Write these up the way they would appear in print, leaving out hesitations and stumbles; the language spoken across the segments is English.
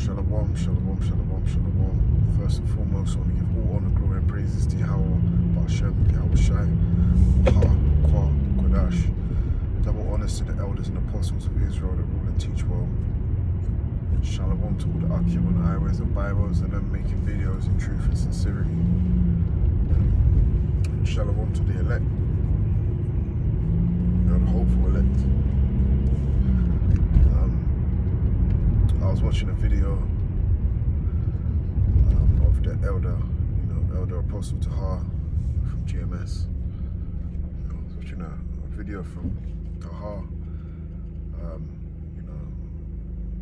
Shalom, shalom, shalom, shalom. First and foremost, I want to give all honor, glory, and praises to Yahweh, Ba'ashem, Yahweh Shai, Ha, Kwa, Kodash. Double honors to the elders and apostles of Israel that rule and teach well. Shalom to all the Akim and Iwes and Bibles and them making videos in truth and sincerity. Shalom to the elect, the hopeful elect. I was watching a video of the elder, Elder Apostle Tahar from GMS. I was watching a video from Tahar,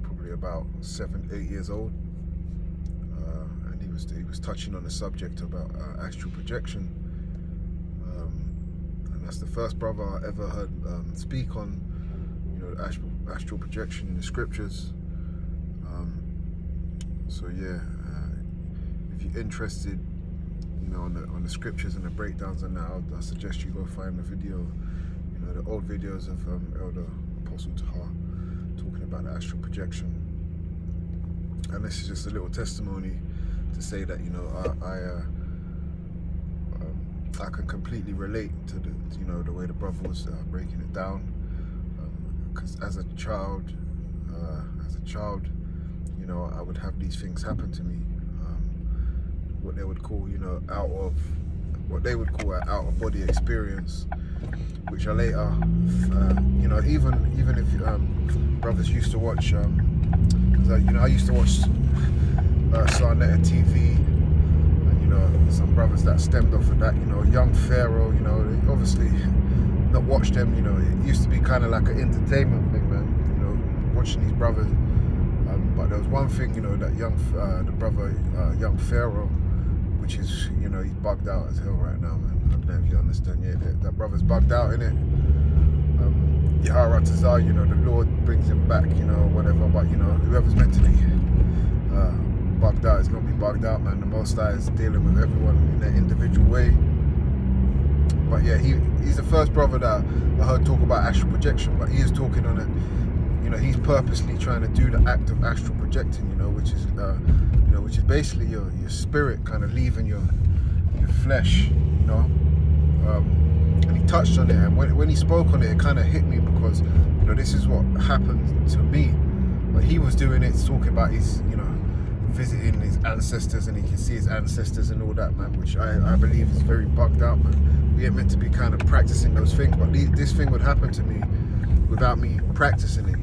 probably about 7-8 years old, and he was touching on the subject about astral projection, and that's the first brother I ever heard speak on, astral projection in the scriptures. So yeah, if you're interested, on the scriptures and the breakdowns and that, I suggest you go find the video, the old videos of Elder Apostle Tahar talking about the astral projection. And this is just a little testimony to say that I can completely relate to the way the brother was breaking it down, because as a child, I would have these things happen to me, what they would call, what they would call an out-of-body experience, which I later, even if brothers used to watch, because I used to watch Sarnetta TV, and some brothers that stemmed off of that, young Pharaoh, they obviously not watch them, it used to be kind of like an entertainment thing, man, watching these brothers. But there was one thing, that the brother, young Pharaoh, which is, he's bugged out as hell right now, man. I don't know if you understand. Yeah, that brother's bugged out, innit? Yahara Tazar, the Lord brings him back, whatever. But, whoever's meant to be bugged out is going to be bugged out, man. The Most High is dealing with everyone in their individual way. But yeah, he's the first brother that I heard talk about astral projection, but he is talking on it. He's purposely trying to do the act of astral projecting, which is basically your spirit kind of leaving your flesh, and he touched on it, and when he spoke on it, it kind of hit me, because this is what happened to me. But he was doing it, talking about his visiting his ancestors, and he can see his ancestors and all that, man, which I believe is very bugged out, man. We ain't meant to be kind of practicing those things, but this thing would happen to me without me practicing it,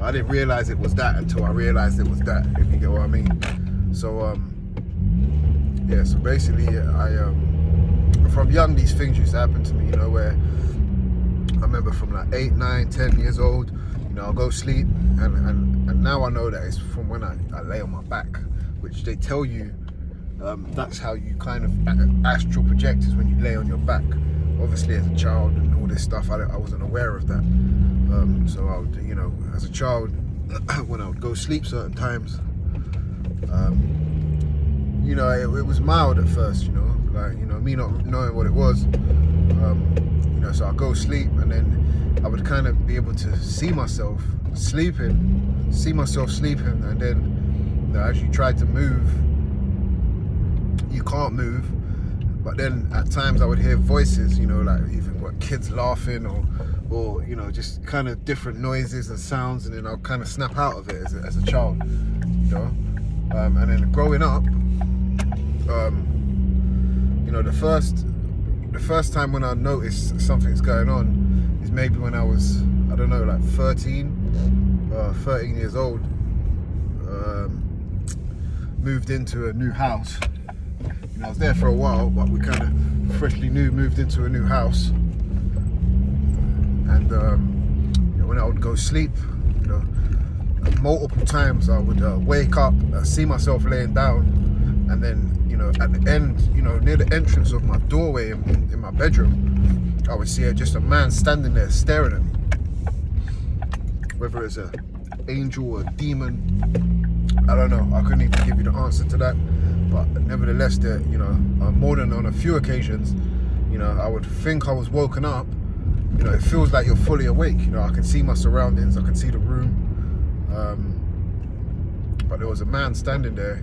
I didn't realize it was that until I realized it was that, if you get what I mean. So yeah, so basically from young, these things used to happen to me, where I remember from like 8, 9, 10 years old, I'll go sleep, and now I know that it's from when I lay on my back, which they tell you that's how you kind of astral project, is when you lay on your back. Obviously as a child and all this stuff, I wasn't aware of that. So I would, as a child, when I would go sleep certain times, it was mild at first, me not knowing what it was, so I'd go sleep, and then I would kind of be able to see myself sleeping, and then as you try to move, you can't move. But then at times I would hear voices, like even what kids laughing or just kind of different noises and sounds, and then I'll kind of snap out of it as a child, and then growing up, the first time when I noticed something's going on is maybe when I was, I don't know, like 13 years old, moved into a new house. I was there for a while, but we kind of freshly moved into a new house, and when I would go sleep, multiple times I would wake up, see myself laying down, and then at the end, near the entrance of my doorway in my bedroom, I would see just a man standing there staring at me. Whether it's an angel or a demon, I don't know. I couldn't even give you the answer to that. But nevertheless, there, more than on a few occasions, I would think I was woken up. It feels like you're fully awake. I can see my surroundings, I can see the room. But there was a man standing there,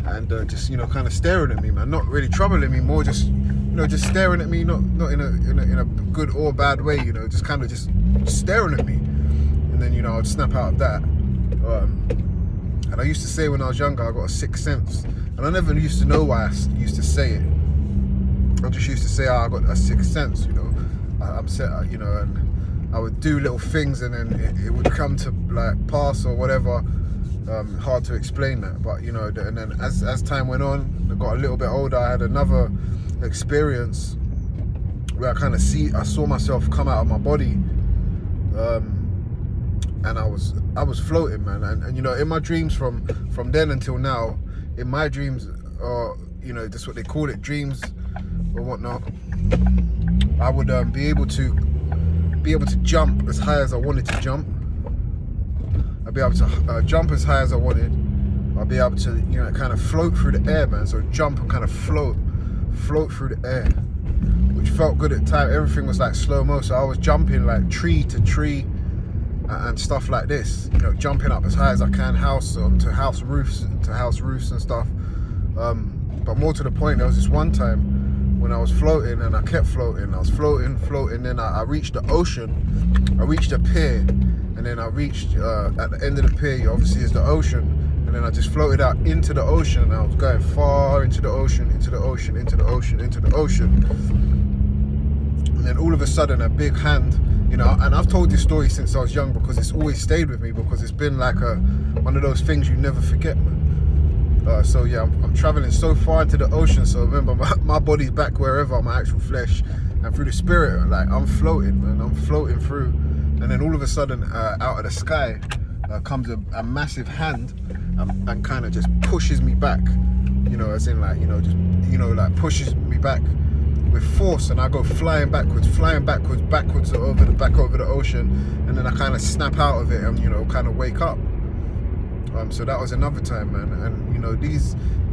and just, you know, kind of staring at me, man. Not really troubling me, more just, you know, just staring at me, not in a good or bad way, you know, just kind of just staring at me. And then, you know, I'd snap out of that. And I used to say when I was younger, I got a sixth sense, and I never used to know why I used to say it. I just used to say, oh, I got a sixth sense, you know. I'm set, you know, and I would do little things, and then it would come to like pass or whatever. Hard to explain that, but you know, and then as time went on, I got a little bit older. I had another experience where I saw myself come out of my body, and I was floating, man. And you know, in my dreams from then until now, in my dreams, you know, that's what they call it, dreams or whatnot, I would be able to jump as high as I wanted to jump. I'd be able to jump as high as I wanted. I'd be able to, you know, kind of float through the air, man. So jump and kind of float through the air, which felt good at the time. Everything was like slow-mo, so I was jumping like tree to tree and stuff like this, you know, jumping up as high as I can, to house roofs and stuff. But more to the point, there was this one time when I was floating, and I kept floating. I was floating, then I reached the ocean. I reached a pier, and then I reached at the end of the pier, obviously, is the ocean. And then I just floated out into the ocean, and I was going far into the ocean, into the ocean, into the ocean, into the ocean. And then all of a sudden, a big hand, you know, and I've told this story since I was young because it's always stayed with me, because it's been like one of those things you never forget, man. So yeah, I'm traveling so far into the ocean. So remember, my body's back wherever, my actual flesh, and through the spirit, like I'm floating, man. I'm floating through, and then all of a sudden, out of the sky, comes a massive hand, and kind of just pushes me back. You know, as in like, you know, just, you know, like pushes me back with force, and I go flying backwards over the ocean, and then I kind of snap out of it and, you know, kind of wake up. So that was another time, man. And you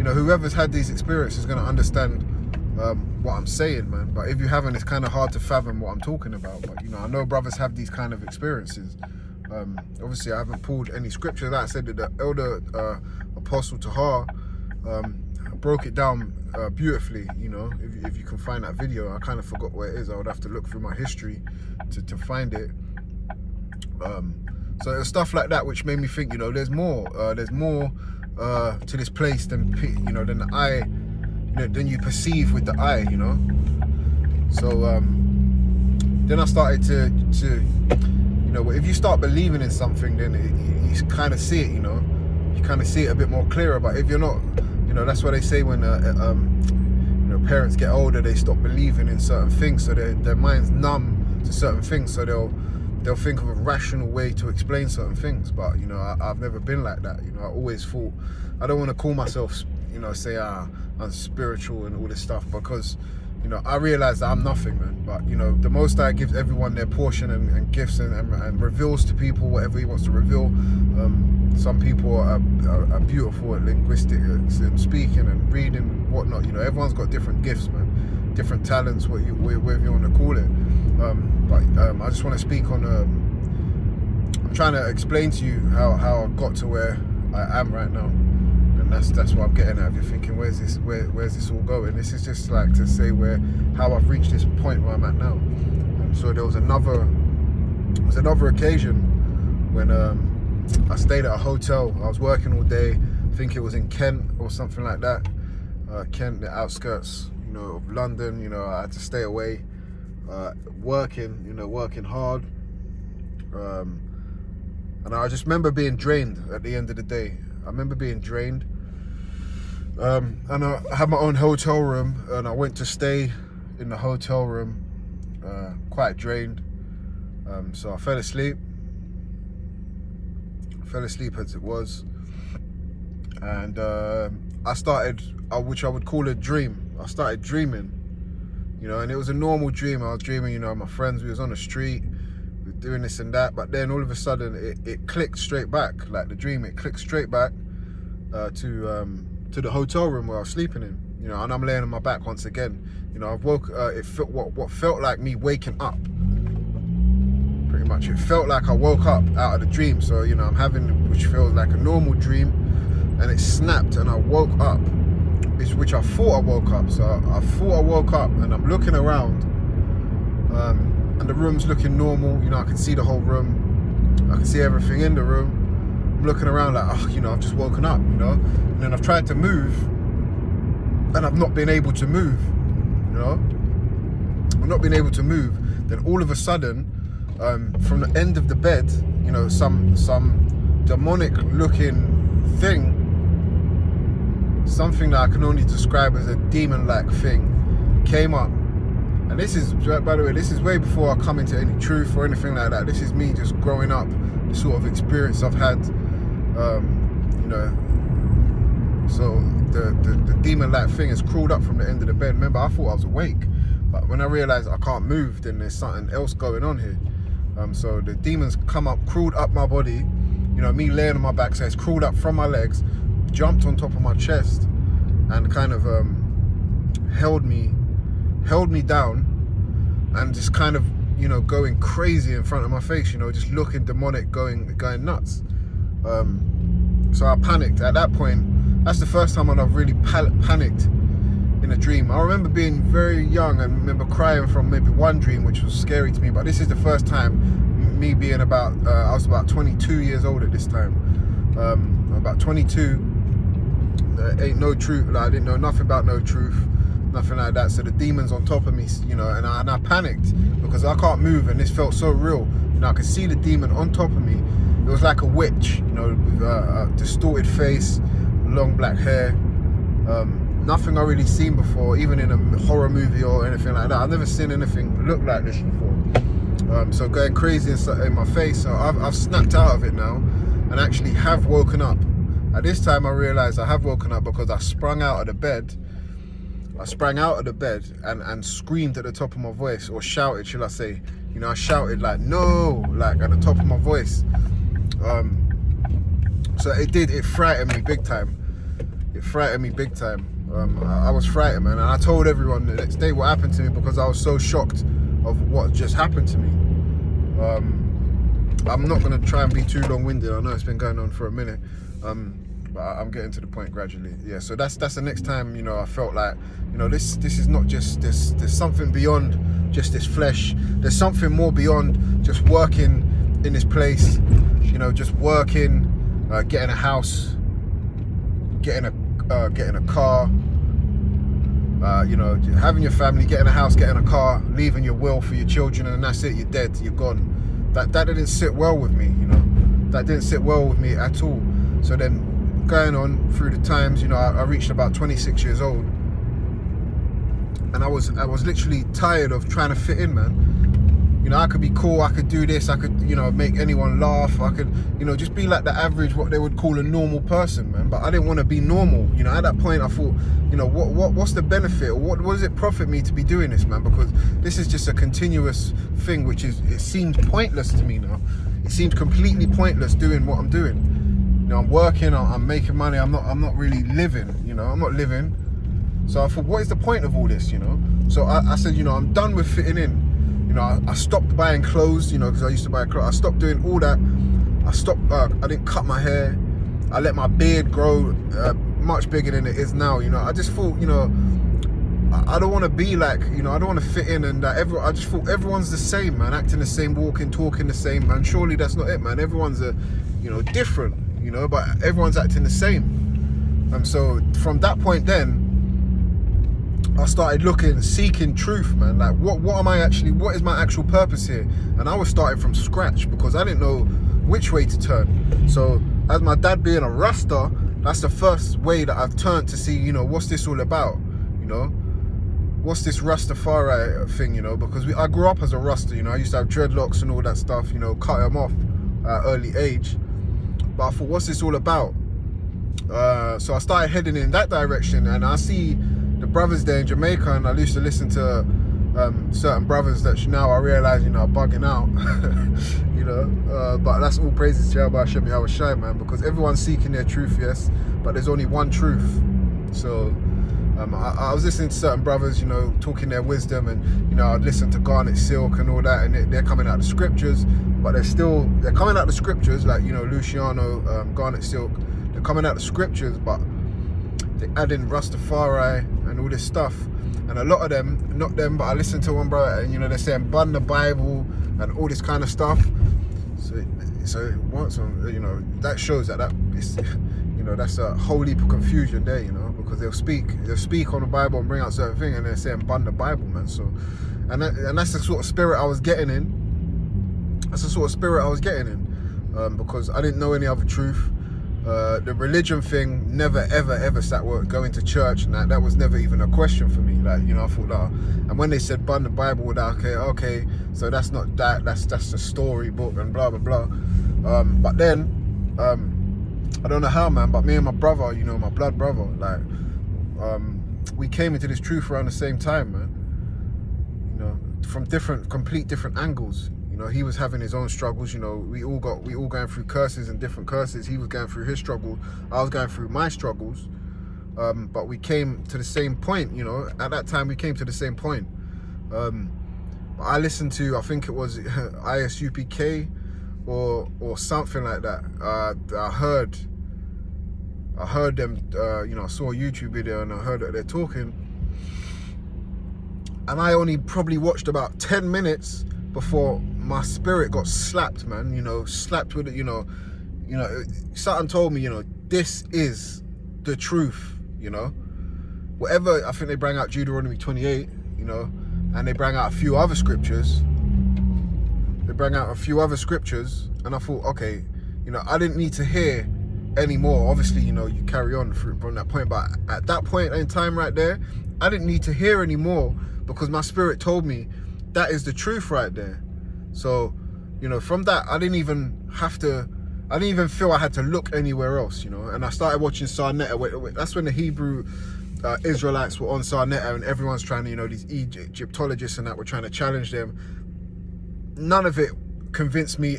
know, whoever's had these experiences is going to understand what I'm saying, man. But if you haven't, it's kind of hard to fathom what I'm talking about. But you know, I know brothers have these kind of experiences. Obviously, I haven't pulled any scripture. That I said that the elder Apostle Tahar broke it down beautifully. You know, if you can find that video, I kind of forgot where it is. I would have to look through my history to find it. So it was stuff like that which made me think, you know, there's more to this place than, you know, than the eye, you know, than you perceive with the eye, you know. So then I started to, you know, if you start believing in something, then you kind of see it, you know. You kind of see it a bit more clearer. But if you're not, you know, that's why they say when you know, parents get older, they stop believing in certain things, so their mind's numb to certain things, so they'll think of a rational way to explain certain things. But you know, I've never been like that. You know, I always thought, I don't want to call myself, you know, say I'm spiritual and all this stuff, because you know, I realize that I'm nothing, man. But you know, the Most High gives everyone their portion and gifts and reveals to people whatever He wants to reveal. Some people are beautiful at linguistics and speaking and reading, whatnot. You know, everyone's got different gifts, man, different talents, whatever you want to call it. But I just want to speak on. I'm trying to explain to you how I got to where I am right now, and that's what I'm getting at. If you're thinking, where's this all going? This is just like to say how I've reached this point where I'm at now. So there was another occasion when I stayed at a hotel. I was working all day. I think it was in Kent or something like that. Kent, the outskirts, you know, of London. You know, I had to stay away. Working hard, and I just remember being drained at the end of the day. I remember being drained, and I had my own hotel room, and I went to stay in the hotel room, quite drained. So I fell asleep as it was, and I started, which I would call a dream. I started dreaming. You know, and it was a normal dream. I was dreaming, you know, my friends, we was on the street, we were doing this and that, but then all of a sudden it clicked straight back, like the dream, it clicked straight back to the hotel room where I was sleeping in, you know, and I'm laying on my back once again. You know, I woke, it felt what felt like me waking up, pretty much. It felt like I woke up out of the dream. So, you know, I'm having, which feels like a normal dream, and it snapped and I woke up, which I thought I woke up. So I thought I woke up, and I'm looking around, and the room's looking normal. You know, I can see the whole room. I can see everything in the room. I'm looking around like, oh, you know, I've just woken up, you know. And then I've tried to move, and I've not been able to move, you know. I've not been able to move. Then all of a sudden, from the end of the bed, you know, some demonic looking thing, something that I can only describe as a demon-like thing, came up. And this is, by the way, this is way before I come into any truth or anything like that. This is me just growing up, the sort of experience I've had, you know. So the demon-like thing has crawled up from the end of the bed. Remember, I thought I was awake, but when I realized I can't move, then there's something else going on here. So the demons come up, crawled up my body, you know, me laying on my back, so it's crawled up from my legs, jumped on top of my chest, and kind of held me down, and just kind of, you know, going crazy in front of my face, you know, just looking demonic, going nuts. So I panicked. At that point, that's the first time when I've really panicked in a dream. I remember being very young and remember crying from maybe one dream, which was scary to me, but this is the first time, me being about, I was about 22 years old at this time. About 22, ain't no truth, like, I didn't know nothing about no truth, nothing like that. So the demon's on top of me, you know, and I panicked because I can't move, and this felt so real. You know, I could see the demon on top of me. It was like a witch, you know, with a distorted face, long black hair. Nothing I really seen before, even in a horror movie or anything like that. I've never seen anything look like this before. So going crazy in my face. So I've snapped out of it now, and actually have woken up. At this time, I realized I have woken up because I sprung out of the bed. I sprang out of the bed and screamed at the top of my voice, or shouted, shall I say. You know, I shouted like, no, like at the top of my voice. So it frightened me big time. It frightened me big time. I was frightened, man, and I told everyone the next day what happened to me because I was so shocked of what just happened to me. I'm not gonna try and be too long-winded. I know it's been going on for a minute, but I'm getting to the point gradually. Yeah, so that's the next time, you know, I felt like, you know, this is not just this. There's something beyond just this flesh. There's something more beyond just working in this place. You know, just working, getting a house, getting a car, you know, having your family, getting a house, getting a car, leaving your will for your children, and that's it. You're dead. You're gone. That didn't sit well with me. You know, that didn't sit well with me at all. So then, going on through the times, you know, I reached about 26 years old, and I was literally tired of trying to fit in, man. You know, I could be cool, I could do this, I could, you know, make anyone laugh, I could, you know, just be like the average, what they would call a normal person, man. But I didn't want to be normal. You know, at that point I thought, you know, what's the benefit, or what does it profit me to be doing this, man? Because this is just a continuous thing, which is, it seems pointless to me now. It seems completely pointless doing what I'm doing. You know, I'm working, I'm making money, I'm not really living, you know, I'm not living. So I thought, what is the point of all this, you know? So I said, you know, I'm done with fitting in. You know, I stopped buying clothes, you know, because I used to buy clothes. I stopped doing all that. I stopped, I didn't cut my hair. I let my beard grow much bigger than it is now, you know. I just thought, you know, I don't want to be like, you know, I don't want to fit in, and I just thought everyone's the same, man, acting the same, walking, talking the same, man. Surely that's not it, man. Everyone's, you know, different, you know, but everyone's acting the same. And so from that point then, I started seeking truth, man. Like, what is my actual purpose here? And I was starting from scratch because I didn't know which way to turn. So as my dad being a Rasta, that's the first way that I've turned to see, you know, what's this all about? You know, what's this Rastafari thing, you know? Because I grew up as a Rasta, you know. I used to have dreadlocks and all that stuff, you know, cut them off at early age. But I thought, what's this all about? So I started heading in that direction, and I see the brothers there in Jamaica, and I used to listen to certain brothers that now I realise, you know, are bugging out. You know, but that's all praises to Yahweh Hashem Yahweh Shai, man, because everyone's seeking their truth, yes, but there's only one truth. So I was listening to certain brothers, you know, talking their wisdom, and, you know, I'd listen to Garnet Silk and all that, and they're coming out of the scriptures, but they're coming out the scriptures, like, you know, Luciano, Garnet Silk, they're coming out the scriptures, but they add in Rastafari and all this stuff. And a lot of them, not them, but I listened to one brother, and, you know, they're saying burn the Bible and all this kind of stuff. So once, you know, that shows that is, you know, that's a whole heap of confusion there, you know, because they'll speak on the Bible and bring out certain things, and they're saying burn the Bible, man. So, and that's the sort of spirit I was getting in. That's the sort of spirit I was getting in, because I didn't know any other truth. The religion thing never ever sat going to church, and that was never even a question for me. Like, you know, I thought that, and when they said burn the Bible, okay, so that's not that's the story book and blah blah blah. But then I don't know how, man, but me and my brother, you know, my blood brother, like, we came into this truth around the same time, man. You know, from complete different angles. You know, he was having his own struggles. You know, we all going through curses and different curses. He was going through his struggle. I was going through my struggles. But we came to the same point. You know, at that time we came to the same point. I listened to, I think it was ISUPK or something like that. I heard them. You know, I saw a YouTube video and I heard that they're talking. And I only probably watched about 10 minutes before my spirit got slapped, man. You know, slapped with it. You know, something told me, you know, this is the truth. You know, whatever. I think they bring out Deuteronomy 28. You know, and they bring out a few other scriptures. And I thought, okay, you know, I didn't need to hear anymore. Obviously, you know, you carry on from that point, but at that point in time right there, I didn't need to hear anymore, because my spirit told me that is the truth right there. So, you know, from that, I didn't even feel I had to look anywhere else, you know. And I started watching Sarnetta. That's when the Hebrew Israelites were on Sarnetta, and everyone's trying to, you know, these Egyptologists and that were trying to challenge them. None of it convinced me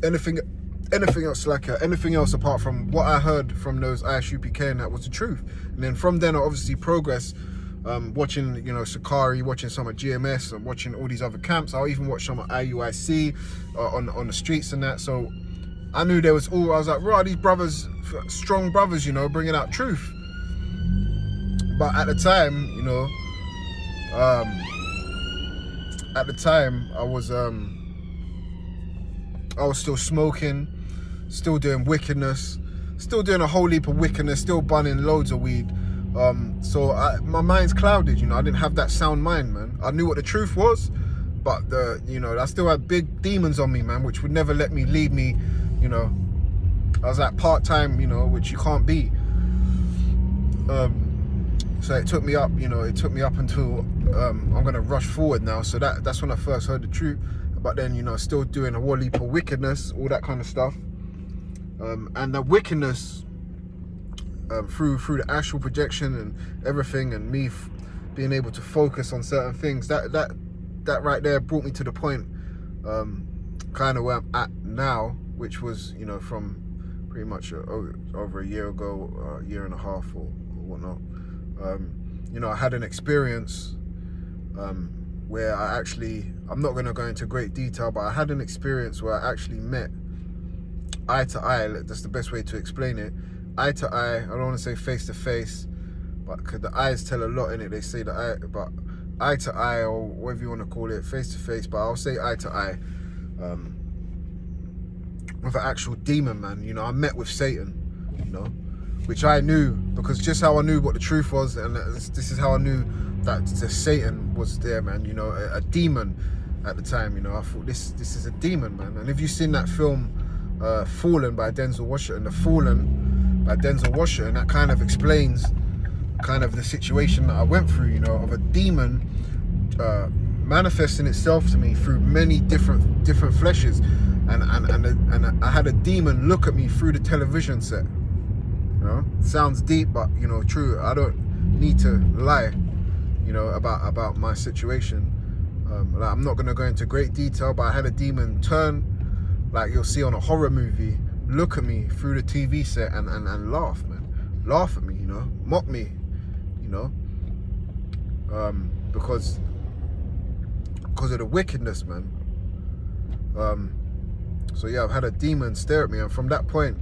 anything else apart from what I heard from those ISUPK, and that was the truth. And then from then I obviously progressed, watching, you know, Sakari, watching some of GMS, and watching all these other camps. I even watched some of IUIC on the streets and that. So I knew I was like, right, these brothers, strong brothers, you know, bringing out truth. But at the time, you know, I was still smoking, still doing wickedness, still doing a whole heap of wickedness, still bunning loads of weed. So my mind's clouded, you know. I didn't have that sound mind, man. I knew what the truth was, but you know, I still had big demons on me, man, which would never let me lead me, you know. I was like part-time, you know, which you can't be. So it took me up, you know, until I'm gonna rush forward now. So that's when I first heard the truth. But then, you know, still doing a whole heap of wickedness, all that kind of stuff. And the wickedness, through the astral projection and everything, and me being able to focus on certain things, that right there brought me to the point, kind of where I'm at now, which was, you know, from pretty much over a year ago, a year and a half or whatnot. You know, I had an experience where I'm not going to go into great detail, but I had an experience where I actually met eye to eye. That's the best way to explain it. Eye to eye. I don't want to say face to face, but cause the eyes tell a lot in it. They say but eye to eye, or whatever you want to call it, face to face. But I'll say eye to eye, with an actual demon, man. You know, I met with Satan. You know, which I knew, because just how I knew what the truth was, and this is how I knew that the Satan was there, man. You know, a demon at the time. You know, I thought this is a demon, man. And if you've seen that film, Fallen by Denzel Washington, The Fallen by Denzel Washington, that kind of explains kind of the situation that I went through. You know, of a demon manifesting itself to me through many different fleshes, and I had a demon look at me through the television set. You know, sounds deep, but, you know, true. I don't need to lie, you know, about my situation. Like, I'm not going to go into great detail, but I had a demon turn, like you'll see on a horror movie, look at me through the TV set and laugh, man. Laugh at me, you know, mock me, you know, because of the wickedness, man. So yeah, I've had a demon stare at me, and from that point,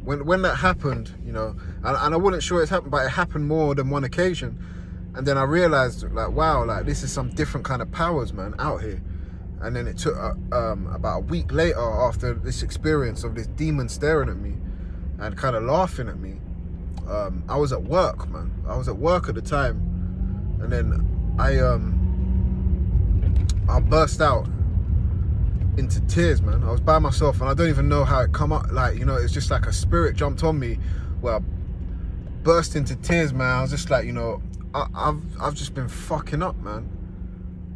when that happened, you know, and I wasn't sure it's happened, but it happened more than one occasion. And then I realized, like, wow, like this is some different kind of powers, man, out here. And then it took about a week later, after this experience of this demon staring at me and kind of laughing at me, I was at work, man. I was at work at the time, and then I burst out into tears, man. I was by myself, and I don't even know how it come up. Like, you know, it's just like a spirit jumped on me, where I burst into tears, man. I was just like, you know, I've just been fucking up, man.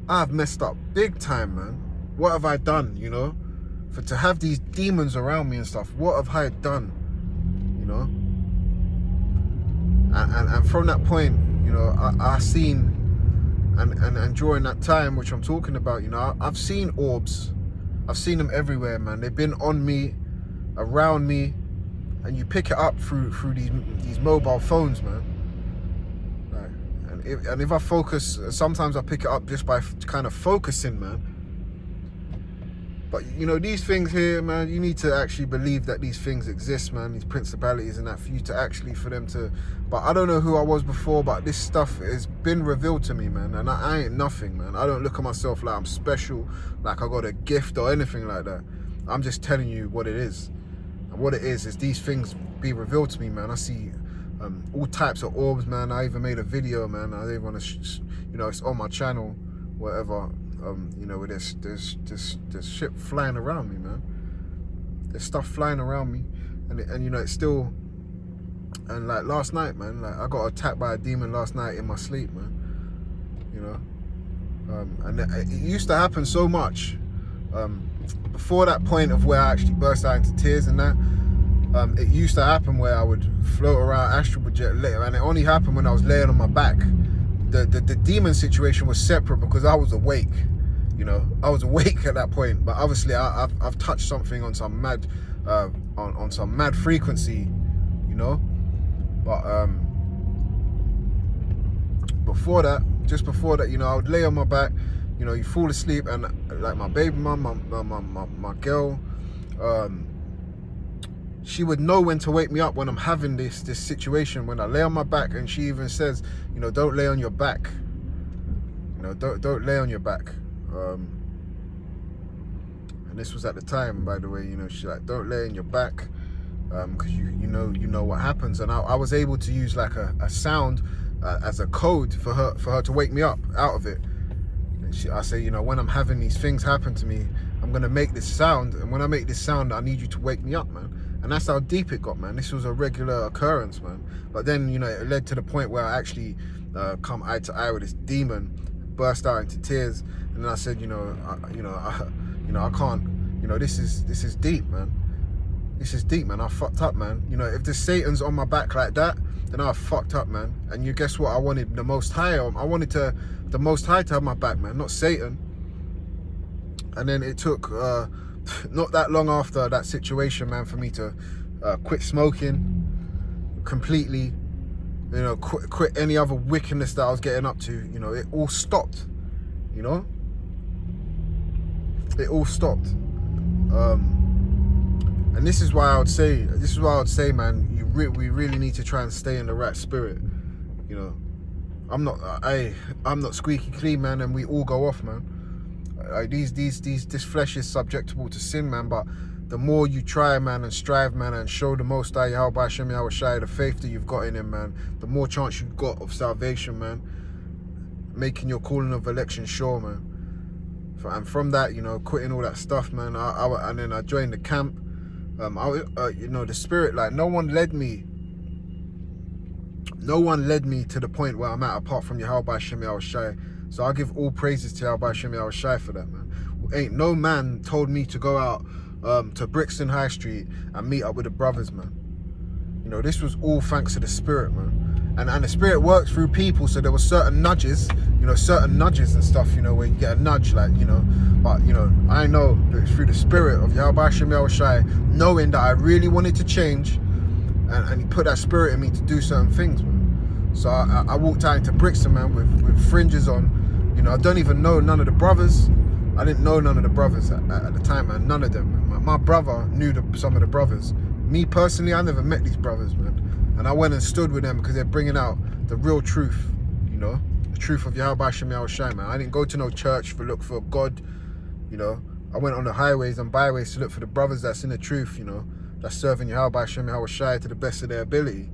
I've messed up big time, man. What have I done, you know? To have these demons around me and stuff, what have I done, you know? And from that point, you know, I seen, and during that time, which I'm talking about, you know, I've seen orbs. I've seen them everywhere, man. They've been on me, around me, and you pick it up through these mobile phones, man. And if I focus, sometimes I pick it up just by kind of focusing, man. But, you know, these things here, man, you need to actually believe that these things exist, man, these principalities and that, for you to actually, for them to, but I don't know who I was before, but this stuff has been revealed to me, man, and I ain't nothing, man. I don't look at myself like I'm special, like I got a gift or anything like that. I'm just telling you what it is. And what it is these things be revealed to me, man. I see all types of orbs, man. I even made a video, man. I even want to, you know, it's on my channel, whatever. You know, there's shit flying around me, man. There's stuff flying around me, and you know, it's still. And like last night, man, like I got attacked by a demon last night in my sleep, man. You know, and it used to happen so much. Before that point of where I actually burst out into tears and that. It used to happen where I would float around Astral project later, and it only happened when I was laying on my back. The demon situation was separate because I was awake, you know. I was awake at that point, but obviously I've touched something on some mad on some mad frequency, you know. But just before that, you know, I would lay on my back, you know, you fall asleep, and like my baby mum, my girl, she would know when to wake me up when I'm having this situation, when I lay on my back, and she even says, you know, don't lay on your back. You know, don't lay on your back. And this was at the time, by the way, you know, she's like, don't lay on your back, because you know what happens. And I was able to use like a sound as a code for her to wake me up out of it. And I say, you know, when I'm having these things happen to me, I'm gonna make this sound, and when I make this sound, I need you to wake me up, man. And that's how deep it got, man. This was a regular occurrence, man. But then, you know, it led to the point where I actually come eye to eye with this demon, burst out into tears, and then I said, I can't. You know, this is deep, man. This is deep, man. I fucked up, man. You know, if the Satan's on my back like that, then I fucked up, man. And you guess what? I wanted the Most High. I wanted the Most High to have my back, man, not Satan. And then it took not that long after that situation, man, for me to quit smoking completely, you know, quit any other wickedness that I was getting up to. You know, it all stopped, you know. It all stopped. And this is why I would say, man, we really need to try and stay in the right spirit, you know. I'm not squeaky clean, man, and we all go off, man. This flesh is susceptible to sin, man, but the more you try, man, and strive, man, and show the Most High Yahweh Hashem Yahweh Shai the faith that you've got in him, man, the more chance you've got of salvation, man, making your calling of election sure, man. And from that, you know, quitting all that stuff, man, and then I joined the camp. You know, the spirit, like, no one led me to the point where I'm at, apart from Yahweh Hashem Yahweh Shai. So I give all praises to Yahweh Hashem Yahweh Shai for that, man. Ain't no man told me to go out to Brixton High Street and meet up with the brothers, man. You know, this was all thanks to the spirit, man. And the spirit works through people, so there were certain nudges, you know, and stuff, you know, where you get a nudge, like, you know. But, you know, I know that it's through the spirit of Yahweh Hashem Yahweh Shai, knowing that I really wanted to change, and he put that spirit in me to do certain things, man. So I walked out into Brixton, man, with fringes on. You know, I don't even know none of the brothers. I didn't know none of the brothers at the time, man. None of them. My brother knew some of the brothers. Me personally, I never met these brothers, man. And I went and stood with them because they're bringing out the real truth, you know, the truth of Yahweh Shem Yahweh Shai, man. I didn't go to no church to look for God, you know. I went on the highways and byways to look for the brothers that's in the truth, you know, that's serving Yahweh Shem Yahweh Shai to the best of their ability.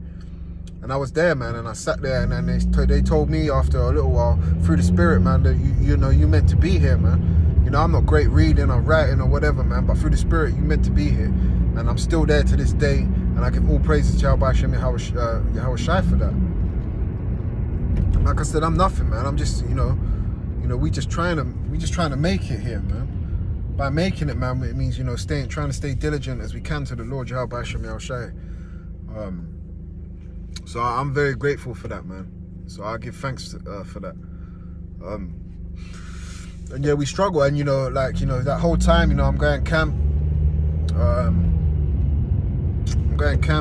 And I was there, man, and I sat there, and then they told me after a little while, through the Spirit, man, that you know, you meant to be here, man. You know, I'm not great reading or writing or whatever, man, but through the Spirit, you meant to be here. And I'm still there to this day, and I give all praises to Yahweh Shem Yahweh Shai for that. And like I said, I'm nothing, man. I'm just, you know, we just trying to make it here, man. By making it, man, it means, you know, trying to stay diligent as we can to the Lord Yahweh Shem Yahweh Shai. So I'm very grateful for that, man. So I give thanks for that. And yeah, we struggle, and you know, like, you know, that whole time, you know, I'm going camp.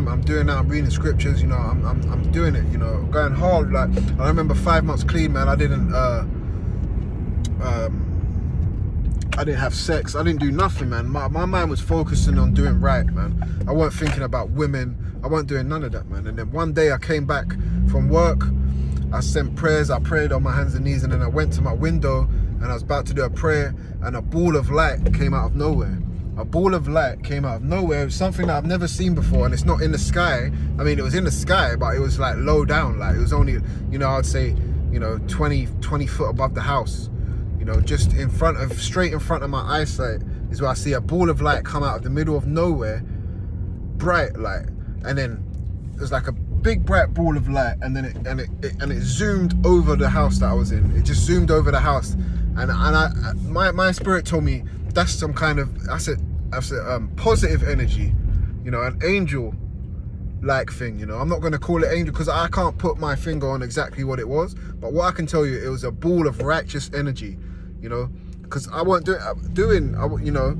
I'm doing that. I'm reading scriptures. You know, I'm doing it. You know, I'm going hard. Like, I remember 5 months clean, man. I didn't have sex. I didn't do nothing, man. My mind was focusing on doing right, man. I wasn't thinking about women. I wasn't doing none of that, man. And then one day I came back from work. I sent prayers. I prayed on my hands and knees, and then I went to my window and I was about to do a prayer, and a ball of light came out of nowhere. A ball of light came out of nowhere. It was something that I've never seen before, and it's not in the sky. I mean, it was in the sky, but it was like low down. Like, it was only, you know, I'd say, you know, 20 foot above the house. You know, just straight in front of my eyesight is where I see a ball of light come out of the middle of nowhere, bright light, and then there's like a big bright ball of light, and then it zoomed over the house that I was in. It just zoomed over the house, and my spirit told me that's some kind of positive energy, you know, an angel like thing, you know. I'm not going to call it angel because I can't put my finger on exactly what it was, but what I can tell you, it was a ball of righteous energy, you know, because I wasn't you know,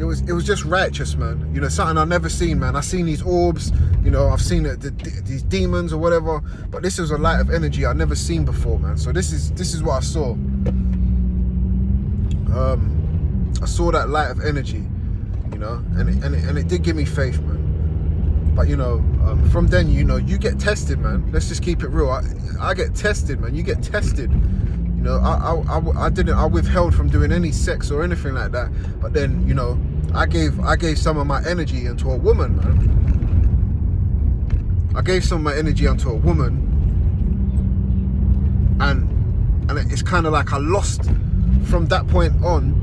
it was just righteous, man. You know, something I've never seen, man. I've seen these orbs, you know, I've seen these demons or whatever, but this was a light of energy I've never seen before, man. So this is what I saw. I saw that light of energy, you know, and it did give me faith, man. But you know, from then, you know, you get tested, man. Let's just keep it real. I get tested, man. You get tested. You know, I withheld from doing any sex or anything like that. But then, you know, I gave some of my energy into a woman, man. I gave some of my energy onto a woman, and it's kind of like I lost from that point on.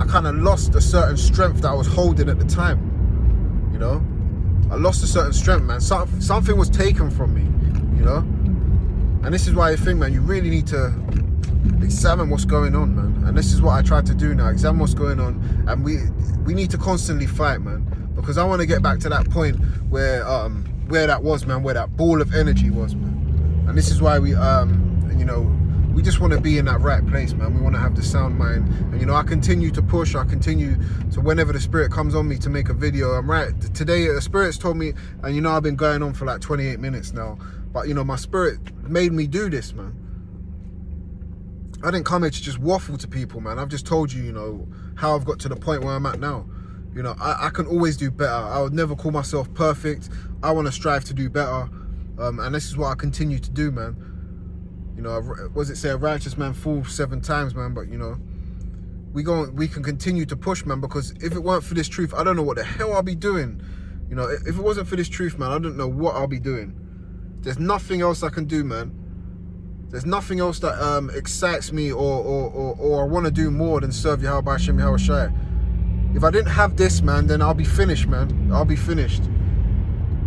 I kind of lost a certain strength that I was holding at the time, you know. I lost a certain strength, man. Something was taken from me, you know. And this is why I think, man, you really need to examine what's going on, man. And this is what I try to do now, examine what's going on. And we need to constantly fight, man, because I want to get back to that point where that was, man, where that ball of energy was, man. And this is why we, you know, we just want to be in that right place, man. We want to have the sound mind. And, you know, I continue to push. I continue to, whenever the Spirit comes on me to make a video. I'm right. Today, the Spirit's told me, and, you know, I've been going on for like 28 minutes now. But, you know, my Spirit made me do this, man. I didn't come here to just waffle to people, man. I've just told you, you know, how I've got to the point where I'm at now. You know, I can always do better. I would never call myself perfect. I want to strive to do better. And this is what I continue to do, man. You know, what does it say? A righteous man falls 7 times, man. But, you know, we can continue to push, man, because if it weren't for this truth, I don't know what the hell I'll be doing. You know, if it wasn't for this truth, man, I don't know what I'll be doing. There's nothing else I can do, man. There's nothing else that excites me or I want to do more than serve Yahweh Shem Yahweh Shai. If I didn't have this, man, then I'll be finished, man. I'll be finished.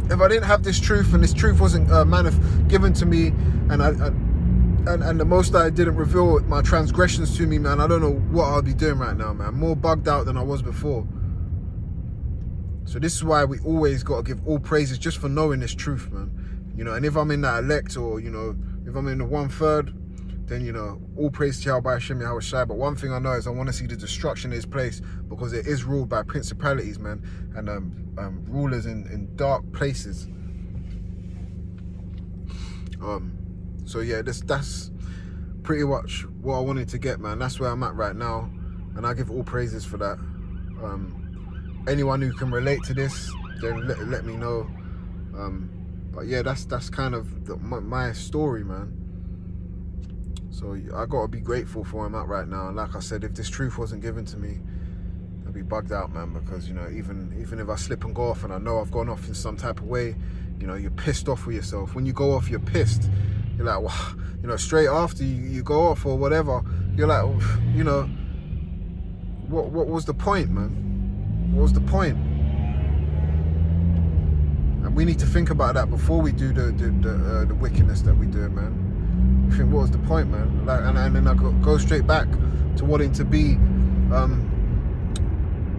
If I didn't have this truth, and this truth wasn't given to me, and the Most High didn't reveal my transgressions to me, man, I don't know what I'll be doing right now, man. More bugged out than I was before. So this is why we always got to give all praises just for knowing this truth, man. You know, and if I'm in that elect, or, you know, if I'm in the 1/3, then, you know, all praise to Yahweh Shem Yahweh Shai. But one thing I know is I want to see the destruction of this place, because it is ruled by principalities, man, and rulers in dark places. So yeah, that's pretty much what I wanted to get, man. That's where I'm at right now. and I give all praises for that. Anyone who can relate to this, then let me know. But yeah, that's kind of my story, man. So I gotta be grateful for where I'm at right now. And like I said, if this truth wasn't given to me, I'd be bugged out, man. Because you know, even if I slip and go off, and I know I've gone off in some type of way, you know, you're pissed off with yourself. When you go off, you're pissed. You're like, well, you know, straight after you go off or whatever, you're like, you know, what was the point, man? What was the point? And we need to think about that before we do the wickedness that we do, man. You think, what was the point, man? Like, and then I go straight back to wanting to be,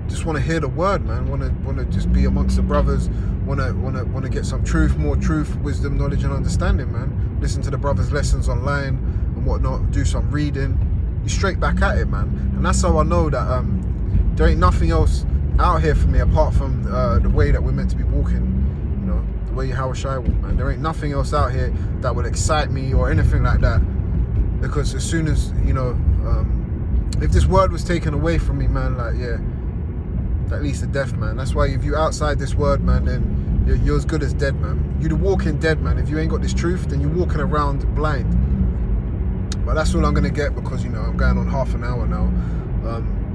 just want to hear the word, man. Want to just be amongst the brothers. Want to get some truth, more truth, wisdom, knowledge, and understanding, man. Listen to the brothers' lessons online and whatnot. Do some reading. You straight back at it, man. And that's how I know that there ain't nothing else out here for me apart from the way that we're meant to be walking. You know, the way Yahushua walk, man. There ain't nothing else out here that would excite me or anything like that. Because as soon as, you know, if this word was taken away from me, man, like, yeah, that leads to death, man. That's why if you outside this word, man, then you're as good as dead, man. You're the walking dead, man. If you ain't got this truth, then you're walking around blind. But that's all I'm gonna get, because, you know, I'm going on half an hour now.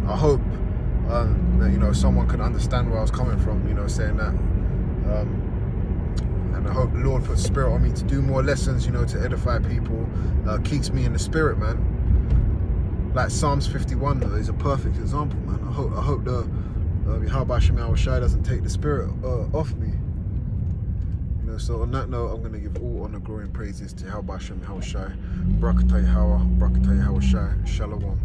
I hope that, you know, someone could understand where I was coming from, you know, saying that. And I hope the Lord puts spirit on me to do more lessons, you know, to edify people, keeps me in the spirit, man. Like Psalms 51 is a perfect example, man. I hope the Yahushua doesn't take the spirit off me. You know, so on that note, I'm going to give all honor, glory, and praises to Yahushua, Barakatah Yahushua, Shalom.